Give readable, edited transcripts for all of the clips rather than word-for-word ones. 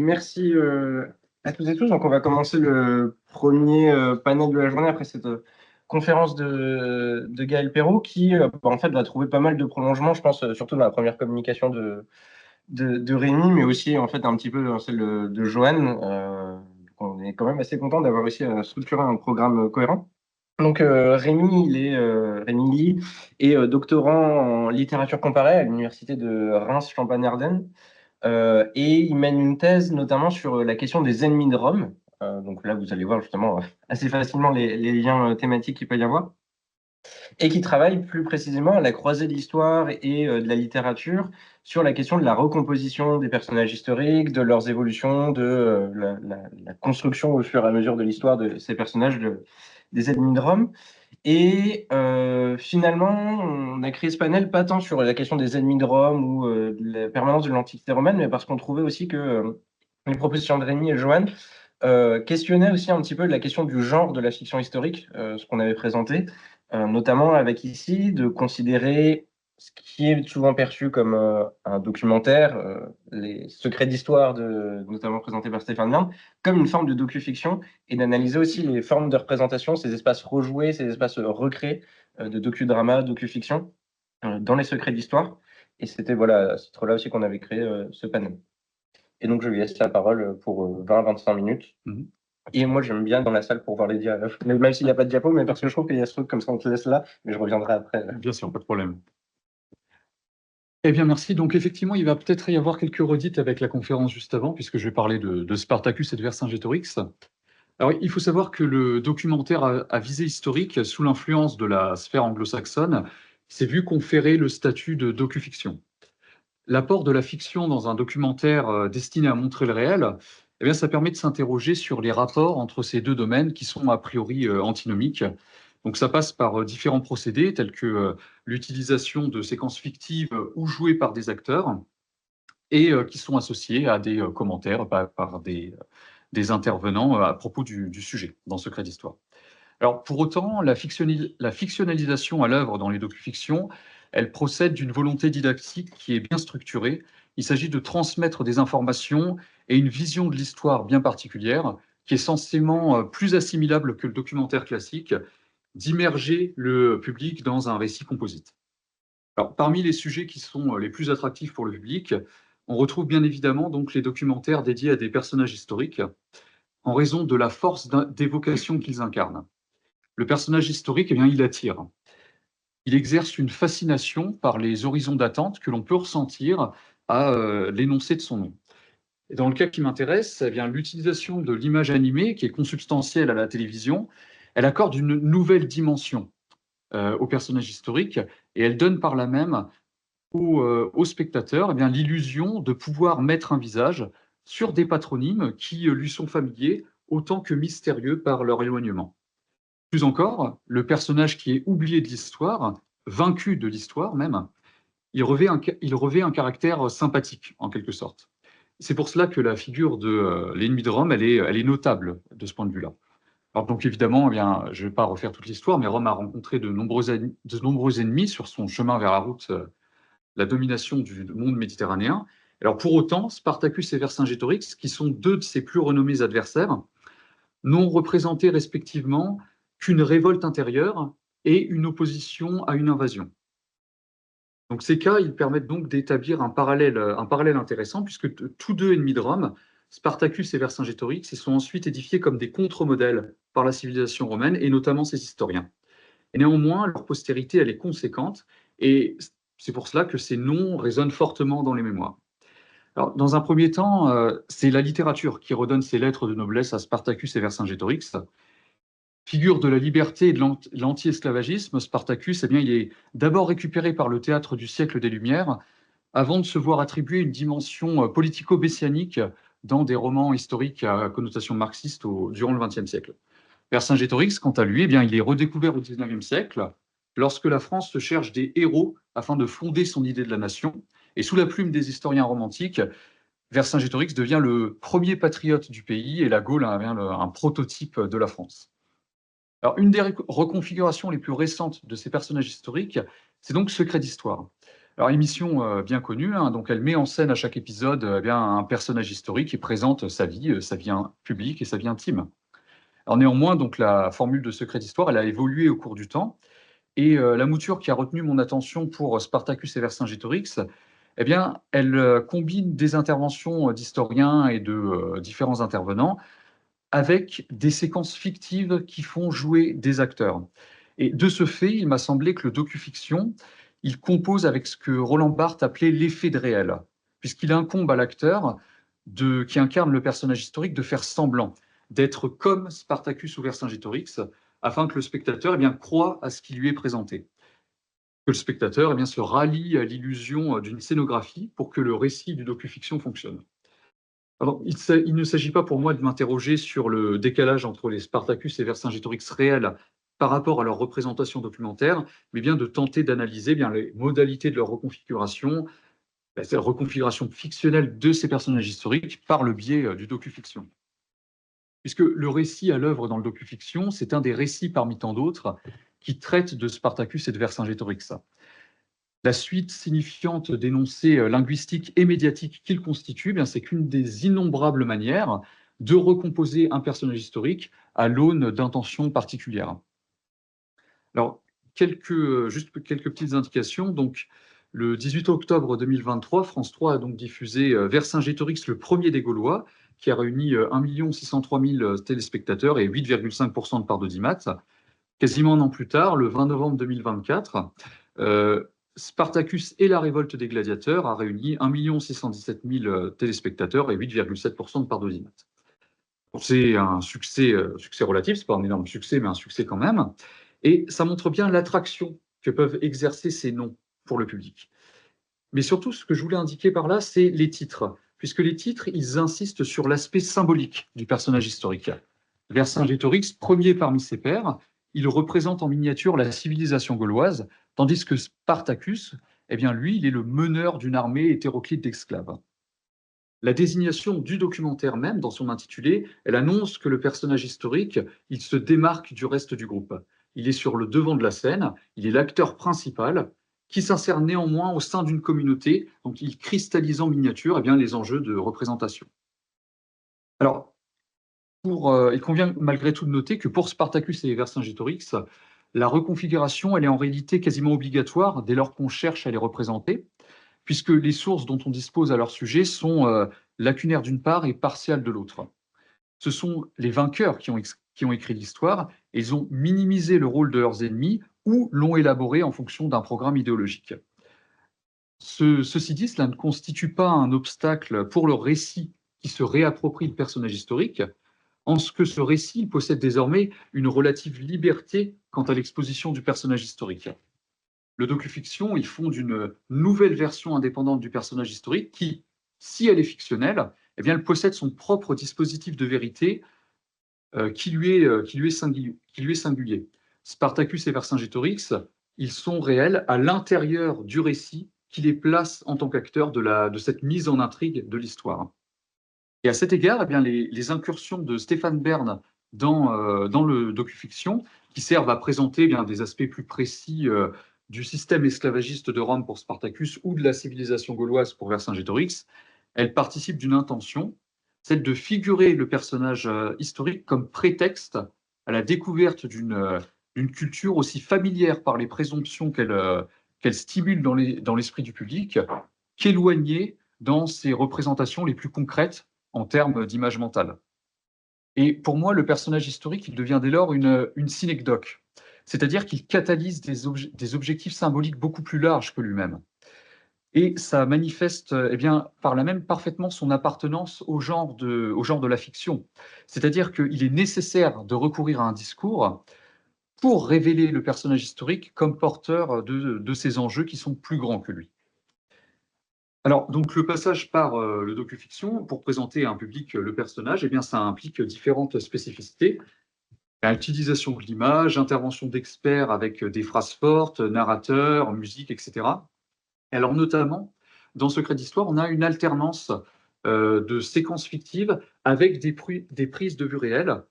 Merci à toutes et tous. Donc, on va commencer le premier panel de la journée après cette conférence de Gaël Perrault qui, en fait, va trouver pas mal de prolongements, je pense, surtout dans la première communication de Rémi, mais aussi en fait un petit peu dans celle de Joanne. On est quand même assez content d'avoir réussi à structurer un programme cohérent. Donc Rémi Lee est doctorant en littérature comparée à l'université de Reims-Champagne-Ardenne. Et il mène une thèse notamment sur la question des ennemis de Rome. Donc là, vous allez voir justement assez facilement les liens thématiques qu'il peut y avoir. Et qui travaille plus précisément à la croisée de l'histoire et de la littérature sur la question de la recomposition des personnages historiques, de leurs évolutions, de la construction au fur et à mesure de l'histoire de ces personnages des ennemis de Rome. Et finalement, on a créé ce panel pas tant sur la question des ennemis de Rome ou de la permanence de l'Antiquité romaine, mais parce qu'on trouvait aussi que les propositions de Rémi et Joanne questionnaient aussi un petit peu la question du genre de la fiction historique, ce qu'on avait présenté, notamment avec ici de considérer ce qui est souvent perçu comme un documentaire, les secrets d'histoire, notamment présentés par Stéphane Bern, comme une forme de docu-fiction et d'analyser aussi les formes de représentation, ces espaces rejoués, ces espaces recréés de docudrama, docu-fiction dans les secrets d'histoire. Et c'était voilà, à ce titre-là aussi qu'on avait créé ce panel. Et donc je lui laisse la parole pour 20-25 minutes. Et moi j'aime bien dans la salle pour voir les diapos, même s'il n'y a pas de diapo, mais parce que je trouve qu'il y a ce truc comme ça, on te laisse là, mais je reviendrai après. Bien sûr, pas de problème. Eh bien, merci. Donc, effectivement, il va peut-être y avoir quelques redites avec la conférence juste avant, puisque je vais parler de Spartacus et de Vercingétorix. Alors, il faut savoir que le documentaire à visée historique, sous l'influence de la sphère anglo-saxonne, s'est vu conférer le statut de docu-fiction. L'apport de la fiction dans un documentaire destiné à montrer le réel, eh bien, ça permet de s'interroger sur les rapports entre ces deux domaines qui sont a priori antinomiques. Donc ça passe par différents procédés tels que l'utilisation de séquences fictives ou jouées par des acteurs et qui sont associés à des commentaires par des intervenants à propos du sujet dans Secret d'Histoire. Alors pour autant, la fictionnalisation à l'œuvre dans les docufictions, elle procède d'une volonté didactique qui est bien structurée. Il s'agit de transmettre des informations et une vision de l'histoire bien particulière, qui est censément plus assimilable que le documentaire classique, d'immerger le public dans un récit composite. Alors, parmi les sujets qui sont les plus attractifs pour le public, on retrouve bien évidemment donc les documentaires dédiés à des personnages historiques, en raison de la force d'évocation qu'ils incarnent. Le personnage historique, eh bien, il attire. Il exerce une fascination par les horizons d'attente que l'on peut ressentir à l'énoncé de son nom. Et dans le cas qui m'intéresse, eh bien, l'utilisation de l'image animée, qui est consubstantielle à la télévision, elle accorde une nouvelle dimension au personnage historique et elle donne par là même au spectateur eh bien, l'illusion de pouvoir mettre un visage sur des patronymes qui lui sont familiers autant que mystérieux par leur éloignement. Plus encore, le personnage qui est oublié de l'histoire, vaincu de l'histoire même, il revêt un caractère sympathique, en quelque sorte. C'est pour cela que la figure de l'ennemi de Rome, elle est notable de ce point de vue-là. Alors donc évidemment, eh bien, je ne vais pas refaire toute l'histoire, mais Rome a rencontré de nombreux ennemis sur son chemin vers la route, la domination du monde méditerranéen. Alors pour autant, Spartacus et Vercingétorix, qui sont deux de ses plus renommés adversaires, n'ont représenté respectivement qu'une révolte intérieure et une opposition à une invasion. Donc ces cas, ils permettent donc d'établir un parallèle intéressant, puisque tous deux ennemis de Rome, Spartacus et Vercingétorix, se sont ensuite édifiés comme des contre-modèles par la civilisation romaine, et notamment ses historiens. Et néanmoins, leur postérité, elle est conséquente, et c'est pour cela que ces noms résonnent fortement dans les mémoires. Alors, dans un premier temps, c'est la littérature qui redonne ses lettres de noblesse à Spartacus et Vercingétorix. Figure de la liberté et de l'anti-esclavagisme, Spartacus, eh bien, il est d'abord récupéré par le théâtre du siècle des Lumières, avant de se voir attribuer une dimension politico-messianique dans des romans historiques à connotation marxiste durant le XXe siècle. Vercingétorix, quant à lui, eh bien, il est redécouvert au XIXe siècle, lorsque la France se cherche des héros afin de fonder son idée de la nation. Et sous la plume des historiens romantiques, Vercingétorix devient le premier patriote du pays et la Gaule devient un prototype de la France. Alors, une des reconfigurations les plus récentes de ces personnages historiques, c'est donc Secret d'Histoire. Alors, émission bien connue, hein, donc elle met en scène à chaque épisode bien, un personnage historique qui présente sa vie publique et sa vie intime. Alors néanmoins, donc la formule de Secret d'Histoire, elle a évolué au cours du temps et la mouture qui a retenu mon attention pour Spartacus et Vercingétorix, eh bien, elle combine des interventions d'historiens et de différents intervenants avec des séquences fictives qui font jouer des acteurs. Et de ce fait, il m'a semblé que le docu-fiction, il compose avec ce que Roland Barthes appelait l'effet de réel, puisqu'il incombe à l'acteur qui incarne le personnage historique de faire semblant, d'être comme Spartacus ou Vercingétorix, afin que le spectateur eh bien, croit à ce qui lui est présenté. Que le spectateur eh bien, se rallie à l'illusion d'une scénographie pour que le récit du docu-fiction fonctionne. Alors, il ne s'agit pas pour moi de m'interroger sur le décalage entre les Spartacus et Vercingétorix réels par rapport à leur représentation documentaire, mais bien de tenter d'analyser bien les modalités de leur reconfiguration, cette reconfiguration fictionnelle de ces personnages historiques par le biais du docu-fiction. Puisque le récit à l'œuvre dans le docu-fiction, c'est un des récits parmi tant d'autres qui traitent de Spartacus et de Vercingétorix. La suite signifiante d'énoncés linguistiques et médiatiques qu'il constitue, bien, c'est qu'une des innombrables manières de recomposer un personnage historique à l'aune d'intentions particulières. Alors, juste quelques petites indications. Donc, le 18 octobre 2023, France 3 a donc diffusé Vercingétorix, le premier des Gaulois, qui a réuni 1 603 000 téléspectateurs et 8,5% de part d'audimat. Quasiment un an plus tard, le 20 novembre 2024, Spartacus et la révolte des gladiateurs a réuni 1 617 000 téléspectateurs et 8,7% de part d'audimat. C'est un succès relatif, c'est pas un énorme succès, mais un succès quand même. Et ça montre bien l'attraction que peuvent exercer ces noms pour le public. Mais surtout, ce que je voulais indiquer par là, c'est les titres, puisque les titres, ils insistent sur l'aspect symbolique du personnage historique. Vercingétorix, premier parmi ses pairs, il représente en miniature la civilisation gauloise, tandis que Spartacus, eh bien lui, il est le meneur d'une armée hétéroclite d'esclaves. La désignation du documentaire même, dans son intitulé, elle annonce que le personnage historique, il se démarque du reste du groupe. Il est sur le devant de la scène, il est l'acteur principal, qui s'insère néanmoins au sein d'une communauté, donc il cristallise en miniature eh bien, les enjeux de représentation. Alors, il convient malgré tout de noter que pour Spartacus et Vercingétorix, la reconfiguration, elle est en réalité quasiment obligatoire dès lors qu'on cherche à les représenter, puisque les sources dont on dispose à leur sujet sont lacunaires d'une part et partiales de l'autre. Ce sont les vainqueurs qui ont écrit l'histoire, et ils ont minimisé le rôle de leurs ennemis ou l'ont élaboré en fonction d'un programme idéologique. Ceci dit, cela ne constitue pas un obstacle pour le récit qui se réapproprie le personnage historique, en ce que ce récit possède désormais une relative liberté quant à l'exposition du personnage historique. Le docu-fiction, il fonde une nouvelle version indépendante du personnage historique qui, si elle est fictionnelle, eh bien, elle possède son propre dispositif de vérité qui lui est singulier. Spartacus et Vercingétorix, ils sont réels à l'intérieur du récit qui les place en tant qu'acteurs de cette mise en intrigue de l'histoire. Et à cet égard, eh bien, les incursions de Stéphane Bern dans le docu-fiction, qui servent à présenter eh bien, des aspects plus précis du système esclavagiste de Rome pour Spartacus ou de la civilisation gauloise pour Vercingétorix, elles participent d'une intention, celle de figurer le personnage historique comme prétexte à la découverte d'une culture aussi familière par les présomptions qu'elle stimule dans l'esprit du public, qu'éloignée dans ses représentations les plus concrètes en termes d'image mentale. Et pour moi, le personnage historique, il devient dès lors une synecdoque, c'est-à-dire qu'il catalyse des objectifs symboliques beaucoup plus larges que lui-même. Et ça manifeste eh bien, par là même parfaitement son appartenance au genre de la fiction. C'est-à-dire qu'il est nécessaire de recourir à un discours pour révéler le personnage historique comme porteur de ces enjeux qui sont plus grands que lui. Alors, donc, le passage par le docu-fiction pour présenter à un public le personnage, eh bien, ça implique différentes spécificités. Utilisation de l'image, intervention d'experts avec des phrases fortes, narrateurs, musique, etc. Alors, notamment, dans Secret d'Histoire, on a une alternance de séquences fictives avec des prises de vue réelles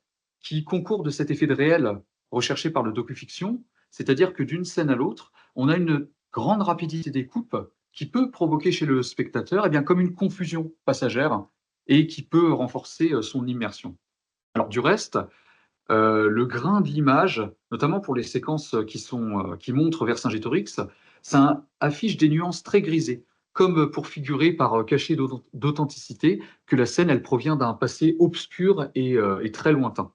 qui concourent de cet effet de réel recherché par le docu-fiction, c'est-à-dire que d'une scène à l'autre, on a une grande rapidité des coupes qui peut provoquer chez le spectateur comme une confusion passagère et qui peut renforcer son immersion. Alors du reste, le grain de l'image, notamment pour les séquences qui montrent Vercingétorix, ça affiche des nuances très grisées, comme pour figurer par cachet d'authenticité que la scène elle provient d'un passé obscur et très lointain.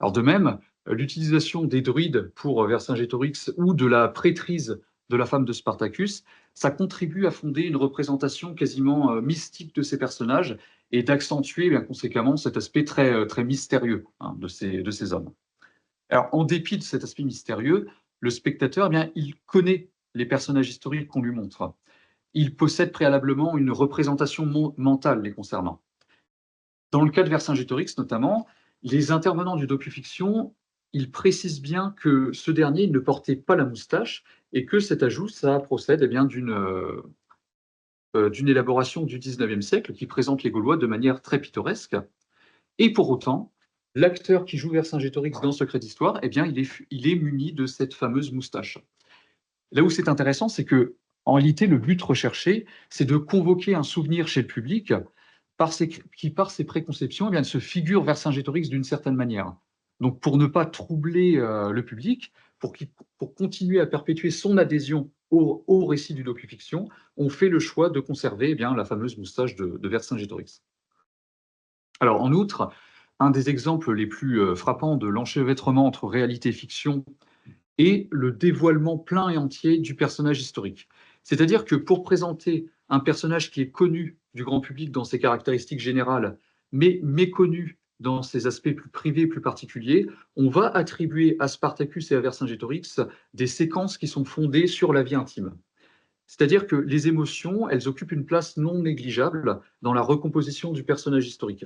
Alors de même, l'utilisation des druides pour Vercingétorix ou de la prêtrise de la femme de Spartacus, ça contribue à fonder une représentation quasiment mystique de ces personnages et d'accentuer bien conséquemment cet aspect très mystérieux de ces hommes. Alors, en dépit de cet aspect mystérieux, le spectateur, il connaît les personnages historiques qu'on lui montre. Il possède préalablement une représentation mentale les concernant. Dans le cas de Vercingétorix notamment, les intervenants du docufiction, ils précisent bien que ce dernier ne portait pas la moustache et que cet ajout, ça procède d'une élaboration du XIXe siècle qui présente les Gaulois de manière très pittoresque. Et pour autant, l'acteur qui joue Vercingétorix dans Secret d'Histoire, il est muni de cette fameuse moustache. Là où c'est intéressant, c'est que, en réalité, le but recherché, c'est de convoquer un souvenir chez le public qui, par ses préconceptions, se figure Vercingétorix d'une certaine manière. Donc, pour ne pas troubler le public, pour continuer à perpétuer son adhésion au récit du docufiction, on fait le choix de conserver la fameuse moustache de Vercingétorix. Alors, en outre, un des exemples les plus frappants de l'enchevêtrement entre réalité et fiction est le dévoilement plein et entier du personnage historique. C'est-à-dire que pour présenter un personnage qui est connu du grand public dans ses caractéristiques générales, mais méconnu dans ses aspects plus privés, plus particuliers, on va attribuer à Spartacus et à Vercingétorix des séquences qui sont fondées sur la vie intime. C'est-à-dire que les émotions, elles occupent une place non négligeable dans la recomposition du personnage historique.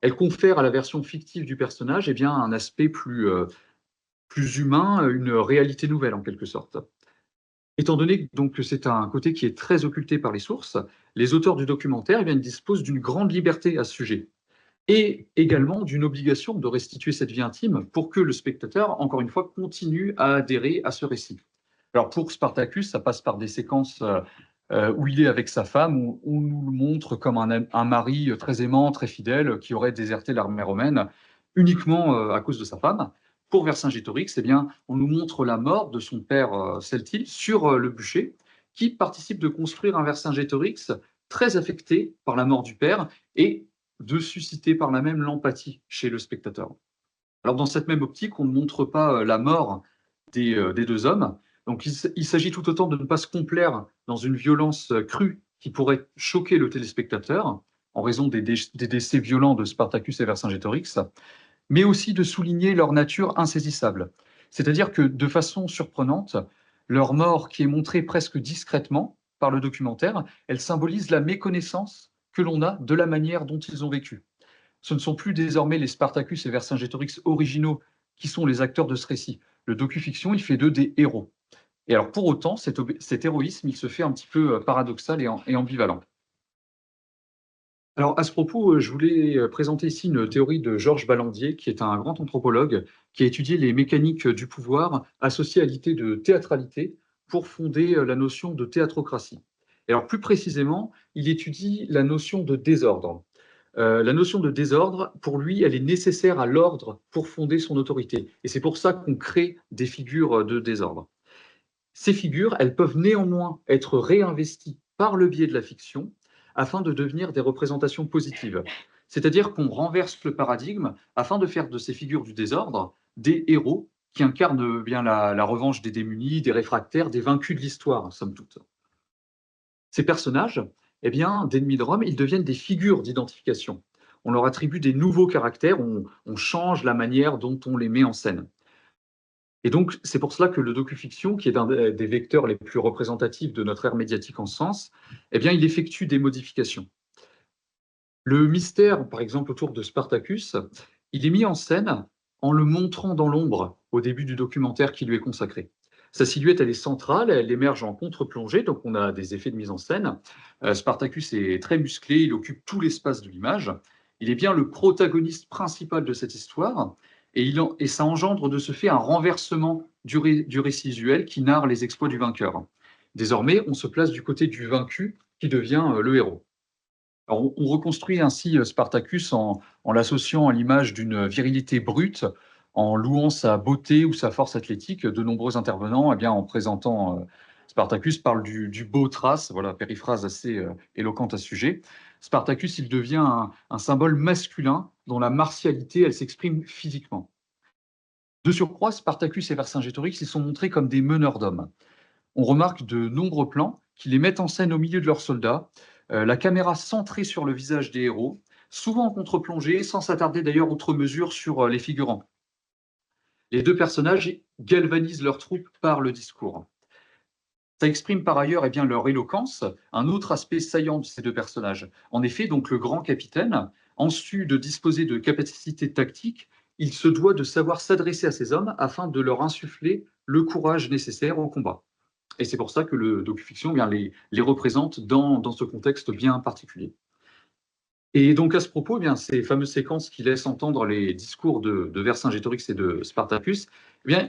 Elles confèrent à la version fictive du personnage un aspect plus humain, une réalité nouvelle en quelque sorte. Étant donné donc que c'est un côté qui est très occulté par les sources, les auteurs du documentaire ils disposent d'une grande liberté à ce sujet et également d'une obligation de restituer cette vie intime pour que le spectateur, encore une fois, continue à adhérer à ce récit. Alors pour Spartacus, ça passe par des séquences où il est avec sa femme, où on nous le montre comme un mari très aimant, très fidèle, qui aurait déserté l'armée romaine uniquement à cause de sa femme. Pour Vercingétorix, on nous montre la mort de son père Celtil sur le bûcher, qui participe de construire un Vercingétorix très affecté par la mort du père et de susciter par là même l'empathie chez le spectateur. Alors dans cette même optique, on ne montre pas la mort des deux hommes. Donc il s'agit tout autant de ne pas se complaire dans une violence crue qui pourrait choquer le téléspectateur en raison des décès violents de Spartacus et Vercingétorix, mais aussi de souligner leur nature insaisissable. C'est-à-dire que de façon surprenante, leur mort qui est montrée presque discrètement par le documentaire, elle symbolise la méconnaissance que l'on a de la manière dont ils ont vécu. Ce ne sont plus désormais les Spartacus et Vercingétorix originaux qui sont les acteurs de ce récit. Le docufiction, il fait d'eux des héros. Et alors pour autant, cet héroïsme, il se fait un petit peu paradoxal et ambivalent. Alors à ce propos, je voulais présenter ici une théorie de Georges Ballandier, qui est un grand anthropologue, qui a étudié les mécaniques du pouvoir associées à l'idée de théâtralité pour fonder la notion de théatrocratie. Et alors plus précisément, il étudie la notion de désordre. La notion de désordre, pour lui, elle est nécessaire à l'ordre pour fonder son autorité. Et c'est pour ça qu'on crée des figures de désordre. Ces figures, elles peuvent néanmoins être réinvesties par le biais de la fiction afin de devenir des représentations positives. C'est-à-dire qu'on renverse le paradigme afin de faire de ces figures du désordre des héros qui incarnent bien la revanche des démunis, des réfractaires, des vaincus de l'histoire, somme toute. Ces personnages, d'ennemis de Rome, ils deviennent des figures d'identification. On leur attribue des nouveaux caractères, on change la manière dont on les met en scène. Et donc, c'est pour cela que le docufiction, qui est un des vecteurs les plus représentatifs de notre ère médiatique en ce sens, il effectue des modifications. Le mystère, par exemple, autour de Spartacus, il est mis en scène en le montrant dans l'ombre au début du documentaire qui lui est consacré. Sa silhouette, elle est centrale, elle émerge en contre-plongée, donc on a des effets de mise en scène. Spartacus est très musclé, il occupe tout l'espace de l'image. Il est bien le protagoniste principal de cette histoire, et ça engendre de ce fait un renversement du récit visuel qui narre les exploits du vainqueur. Désormais, on se place du côté du vaincu qui devient le héros. Alors, on reconstruit ainsi Spartacus en l'associant à l'image d'une virilité brute, en louant sa beauté ou sa force athlétique. De nombreux intervenants, eh bien, en présentant Spartacus, parlent du beau Thrace, voilà, périphrase assez éloquente à ce sujet. Spartacus, il devient un symbole masculin dont la martialité, elle s'exprime physiquement. De surcroît, Spartacus et Vercingétorix, ils sont montrés comme des meneurs d'hommes. On remarque de nombreux plans qui les mettent en scène au milieu de leurs soldats, la caméra centrée sur le visage des héros, souvent en contre-plongée, sans s'attarder d'ailleurs outre mesure sur les figurants. Les deux personnages galvanisent leurs troupes par le discours. Ça exprime par ailleurs bien, leur éloquence, un autre aspect saillant de ces deux personnages. En effet, donc le grand capitaine, en su de disposer de capacités tactiques, il se doit de savoir s'adresser à ces hommes afin de leur insuffler le courage nécessaire au combat. Et c'est pour ça que le docufiction bien, les représente dans ce contexte bien particulier. Et donc à ce propos, eh bien, ces fameuses séquences qui laissent entendre les discours de Vercingétorix et de Spartacus, eh bien,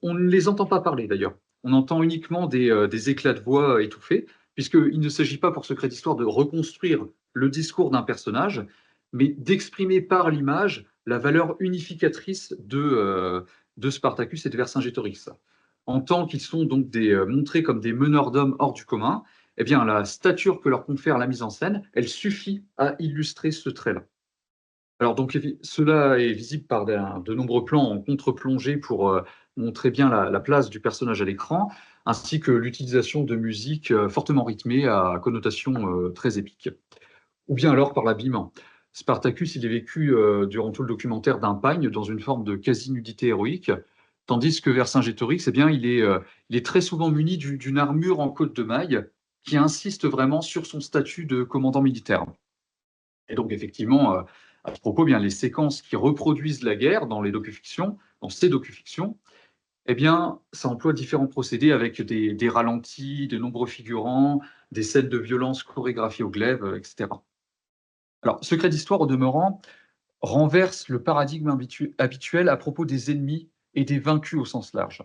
on ne les entend pas parler d'ailleurs. On entend uniquement des éclats de voix étouffés, puisqu'il ne s'agit pas pour Secret d'Histoire de reconstruire le discours d'un personnage, mais d'exprimer par l'image la valeur unificatrice de Spartacus et de Vercingétorix. En tant qu'ils sont donc montrés comme des meneurs d'hommes hors du commun, eh bien, la stature que leur confère la mise en scène, elle suffit à illustrer ce trait-là. Alors, donc, cela est visible par de nombreux plans en contre-plongée pour montrer bien la place du personnage à l'écran, ainsi que l'utilisation de musique fortement rythmée à connotation très épique. Ou bien alors par l'habillement. Spartacus, il est vécu durant tout le documentaire d'un pagne dans une forme de quasi-nudité héroïque, tandis que Vercingétorix, eh bien, il est très souvent muni d'une armure en côte de maille qui insiste vraiment sur son statut de commandant militaire. Et donc, effectivement, à ce propos, eh bien, les séquences qui reproduisent la guerre dans les docufictions, dans ces docufictions, eh bien, ça emploie différents procédés avec des ralentis, de nombreux figurants, des scènes de violence chorégraphiées au glaive, etc. Alors, Secret d'Histoire, au demeurant, renverse le paradigme habituel à propos des ennemis et des vaincus au sens large.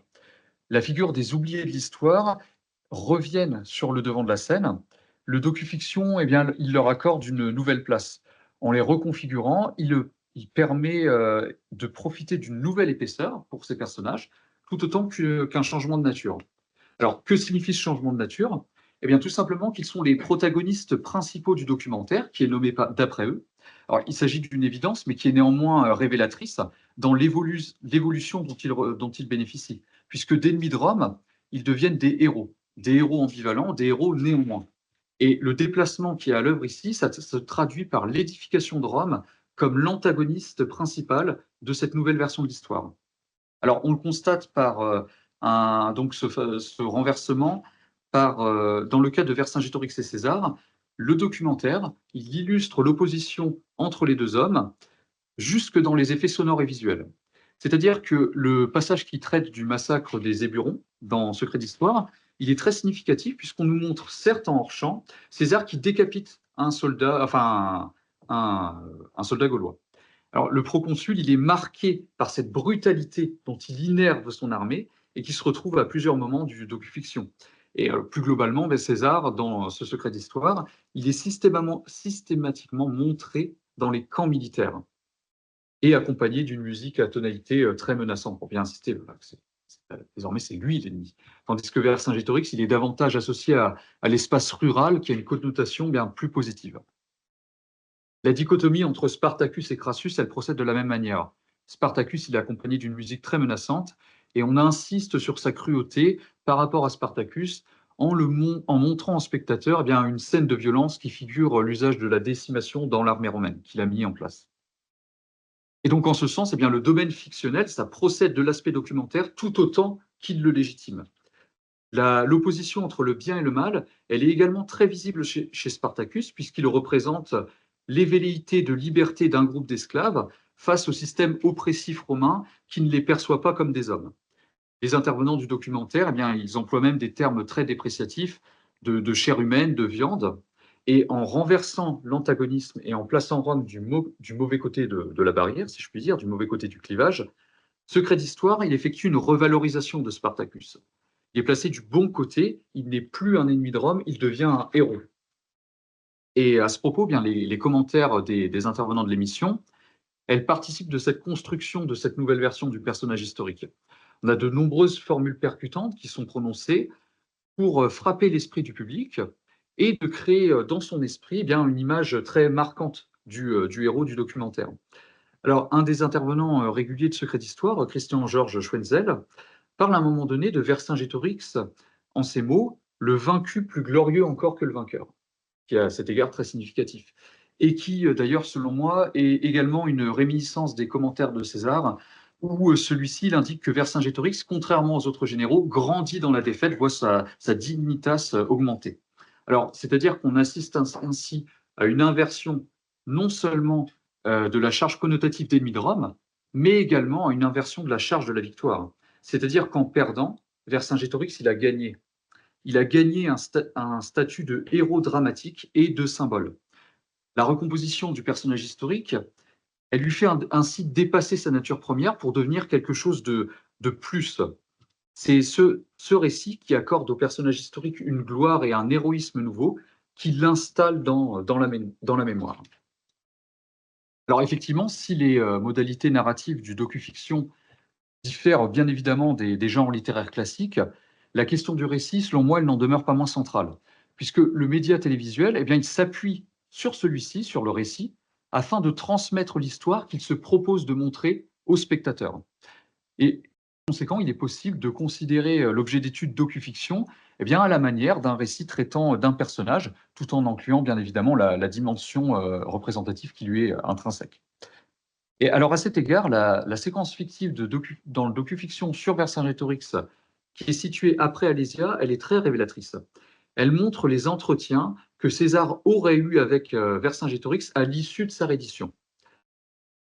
La figure des oubliés de l'histoire reviennent sur le devant de la scène. Le docufiction, eh bien, il leur accorde une nouvelle place. En les reconfigurant, il permet de profiter d'une nouvelle épaisseur pour ces personnages, tout autant qu'un changement de nature. Alors, que signifie ce changement de nature? Eh bien, tout simplement qu'ils sont les protagonistes principaux du documentaire, qui est nommé d'après eux. Alors, il s'agit d'une évidence, mais qui est néanmoins révélatrice dans l'évolution dont ils bénéficient, puisque d'ennemis de Rome, ils deviennent des héros ambivalents, des héros néanmoins. Et le déplacement qui est à l'œuvre ici, ça se traduit par l'édification de Rome comme l'antagoniste principal de cette nouvelle version de l'histoire. Alors, on le constate par donc ce renversement, dans le cas de Vercingétorix et César, le documentaire, il illustre l'opposition entre les deux hommes jusque dans les effets sonores et visuels. C'est-à-dire que le passage qui traite du massacre des Éburons dans Secret d'Histoire, il est très significatif puisqu'on nous montre, certes en hors-champ, César qui décapite un soldat, enfin un soldat gaulois. Alors, le proconsul, il est marqué par cette brutalité dont il innerve son armée et qui se retrouve à plusieurs moments du docu-fiction. Et plus globalement, ben, César, dans ce secret d'histoire, il est systématiquement montré dans les camps militaires et accompagné d'une musique à tonalité très menaçante, pour bien insister. Voilà, désormais, c'est lui l'ennemi. Tandis que Vercingétorix, il est davantage associé à l'espace rural qui a une connotation bien plus positive. La dichotomie entre Spartacus et Crassus, elle procède de la même manière. Spartacus, il est accompagné d'une musique très menaçante, et on insiste sur sa cruauté par rapport à Spartacus en montrant au spectateur eh bien, une scène de violence qui figure l'usage de la décimation dans l'armée romaine qu'il a mis en place. Et donc, en ce sens, eh bien, le domaine fictionnel, ça procède de l'aspect documentaire tout autant qu'il le légitime. L'opposition entre le bien et le mal, elle est également très visible chez Spartacus, puisqu'il représente les velléités de liberté d'un groupe d'esclaves face au système oppressif romain qui ne les perçoit pas comme des hommes. Les intervenants du documentaire, eh bien, ils emploient même des termes très dépréciatifs de chair humaine, de viande, et en renversant l'antagonisme et en plaçant Rome du mauvais côté de la barrière, si je puis dire, du mauvais côté du clivage, Secret d'Histoire, il effectue une revalorisation de Spartacus. il est placé du bon côté, il n'est plus un ennemi de Rome, il devient un héros. Et à ce propos, bien, les commentaires des intervenants de l'émission, elles participent de cette construction de cette nouvelle version du personnage historique. On a de nombreuses formules percutantes qui sont prononcées pour frapper l'esprit du public et de créer dans son esprit, eh bien, une image très marquante du héros du documentaire. Alors, un des intervenants réguliers de Secret d'Histoire, Christian-Georges Schwenzel, parle à un moment donné de Vercingétorix en ces mots, le vaincu plus glorieux encore que le vainqueur, qui est à cet égard très significatif. Et qui, d'ailleurs, selon moi, est également une réminiscence des commentaires de César, où celui-ci il indique que Vercingétorix, contrairement aux autres généraux, grandit dans la défaite, voit sa dignitas augmenter. Alors, c'est-à-dire qu'on assiste ainsi à une inversion non seulement de la charge connotative d'ennemi de Rome, mais également à une inversion de la charge de la victoire. C'est-à-dire qu'en perdant, Vercingétorix, il a gagné. Il a gagné un statut de héros dramatique et de symbole. La recomposition du personnage historique, elle lui fait ainsi dépasser sa nature première pour devenir quelque chose de plus. C'est ce récit qui accorde au personnage historique une gloire et un héroïsme nouveau qui l'installe dans la mémoire. Alors effectivement, si les modalités narratives du docu-fiction diffèrent bien évidemment des genres littéraires classiques, la question du récit, selon moi, elle n'en demeure pas moins centrale, puisque le média télévisuel, eh bien, il s'appuie sur celui-ci, sur le récit, afin de transmettre l'histoire qu'il se propose de montrer aux spectateurs. Et par conséquent, il est possible de considérer l'objet d'étude docu-fiction eh bien, à la manière d'un récit traitant d'un personnage, tout en incluant bien évidemment la dimension représentative qui lui est intrinsèque. Et alors, à cet égard, la séquence fictive dans le docu-fiction sur Vercingétorix, qui est située après Alésia, elle est très révélatrice. Elle montre les entretiens que César aurait eus avec Vercingétorix à l'issue de sa reddition.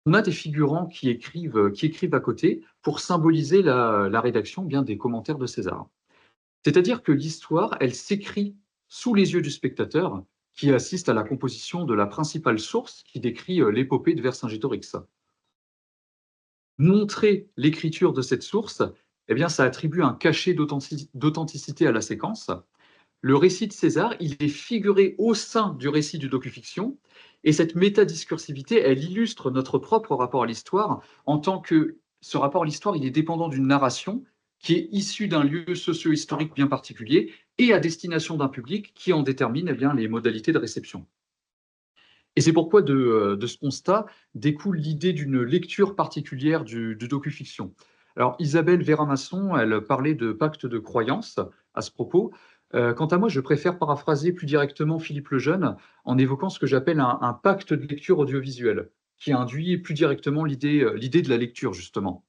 On a des figurants qui écrivent à côté pour symboliser la rédaction bien des commentaires de César. C'est-à-dire que l'histoire, elle s'écrit sous les yeux du spectateur qui assiste à la composition de la principale source qui décrit l'épopée de Vercingétorix. Montrer l'écriture de cette source, eh bien, ça attribue un cachet d'authenticité à la séquence. Le récit de César, il est figuré au sein du récit du docu-fiction, et cette métadiscursivité, elle illustre notre propre rapport à l'histoire, en tant que ce rapport à l'histoire, il est dépendant d'une narration qui est issue d'un lieu socio-historique bien particulier et à destination d'un public qui en détermine eh bien, les modalités de réception. Et c'est pourquoi de ce constat découle l'idée d'une lecture particulière du docu-fiction. Alors, Isabelle Véramasson, elle parlait de pacte de croyance à ce propos. Quant à moi, je préfère paraphraser plus directement Philippe Lejeune en évoquant ce que j'appelle un pacte de lecture audiovisuelle, qui induit plus directement l'idée de la lecture, justement.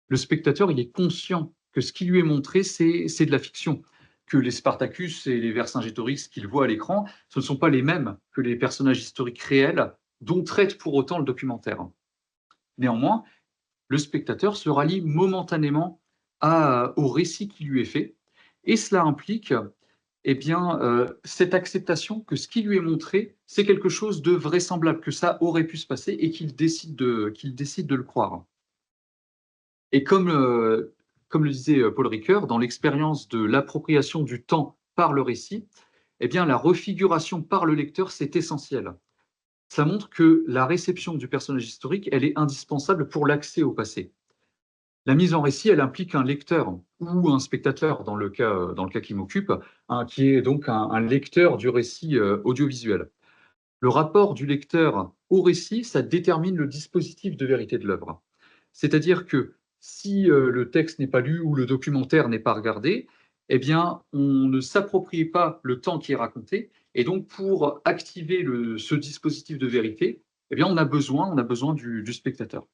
Le spectateur, il est conscient que ce qui lui est montré, c'est de la fiction, que les Spartacus et les Vercingétorix qu'il voit à l'écran, ce ne sont pas les mêmes que les personnages historiques réels dont traite pour autant le documentaire. Néanmoins, le spectateur se rallie momentanément au récit qui lui est fait, et cela implique eh bien, cette acceptation que ce qui lui est montré, c'est quelque chose de vraisemblable, que ça aurait pu se passer et qu'il décide de le croire. Et comme le disait Paul Ricoeur, dans l'expérience de l'appropriation du temps par le récit, eh bien, la refiguration par le lecteur, c'est essentiel. Ça montre que la réception du personnage historique, elle est indispensable pour l'accès au passé. La mise en récit, elle implique un lecteur ou un spectateur, dans le cas qui m'occupe, qui est donc un lecteur du récit audiovisuel. Le rapport du lecteur au récit, ça détermine le dispositif de vérité de l'œuvre. C'est-à-dire que si le texte n'est pas lu ou le documentaire n'est pas regardé, eh bien, on ne s'approprie pas le temps qui est raconté. Et donc, pour activer ce dispositif de vérité, eh bien, on a besoin du spectateur.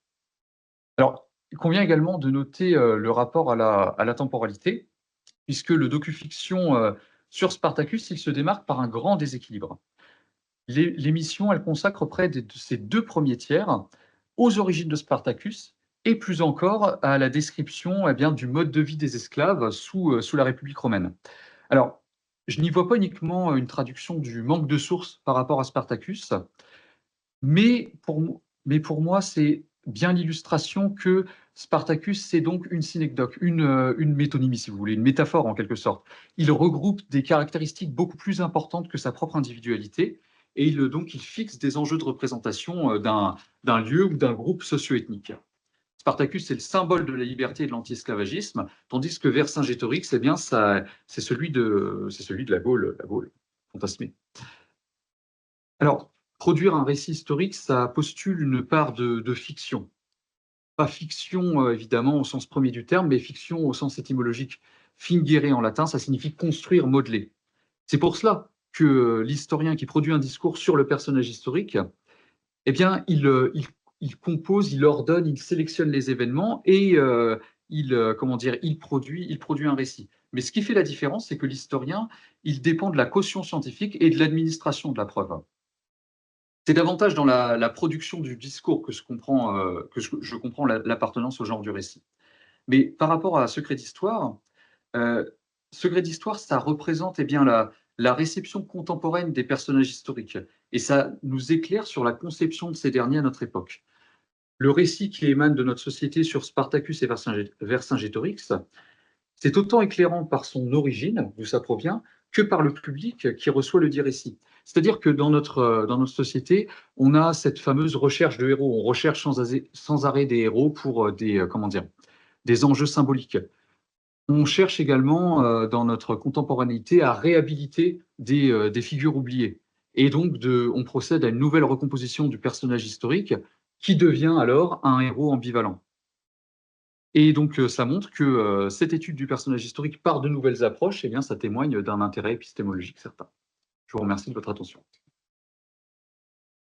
Alors, il convient également de noter le rapport à la temporalité, puisque le docu-fiction sur Spartacus, il se démarque par un grand déséquilibre. L'émission, elle consacre près de ses 2 premiers tiers aux origines de Spartacus et plus encore à la description eh bien, du mode de vie des esclaves sous la République romaine. Alors, je n'y vois pas uniquement une traduction du manque de sources par rapport à Spartacus, mais pour moi, c'est bien l'illustration que Spartacus, c'est donc une synecdoque, une métonymie, si vous voulez, une métaphore en quelque sorte. Il regroupe des caractéristiques beaucoup plus importantes que sa propre individualité, et donc il fixe des enjeux de représentation d'un lieu ou d'un groupe socio-ethnique. Spartacus, c'est le symbole de la liberté et de l'anti-esclavagisme, tandis que Vercingétorix, eh bien, c'est celui de la Gaule fantasmée. Alors, produire un récit historique, ça postule une part de fiction. Pas fiction, évidemment, au sens premier du terme, mais fiction au sens étymologique. Fingere en latin, ça signifie construire, modeler. C'est pour cela que l'historien qui produit un discours sur le personnage historique, eh bien, il compose, il ordonne, il sélectionne les événements et il produit un récit. Mais ce qui fait la différence, c'est que l'historien, il dépend de la caution scientifique et de l'administration de la preuve. C'est davantage dans la production du discours que je comprends l'appartenance au genre du récit. Mais par rapport à euh, Secret d'Histoire, ça représente eh bien, la réception contemporaine des personnages historiques. Et ça nous éclaire sur la conception de ces derniers à notre époque. Le récit qui émane de notre société sur Spartacus et Vercingétorix, c'est autant éclairant par son origine, d'où ça provient, que par le public qui reçoit le dit récit. C'est-à-dire que dans notre société, on a cette fameuse recherche de héros. On recherche sans arrêt des héros pour des enjeux symboliques. On cherche également, dans notre contemporanéité, à réhabiliter des figures oubliées. Et donc, on procède à une nouvelle recomposition du personnage historique qui devient alors un héros ambivalent. Et donc, ça montre que cette étude du personnage historique par de nouvelles approches, eh bien, ça témoigne d'un intérêt épistémologique certain. Je vous remercie de votre attention.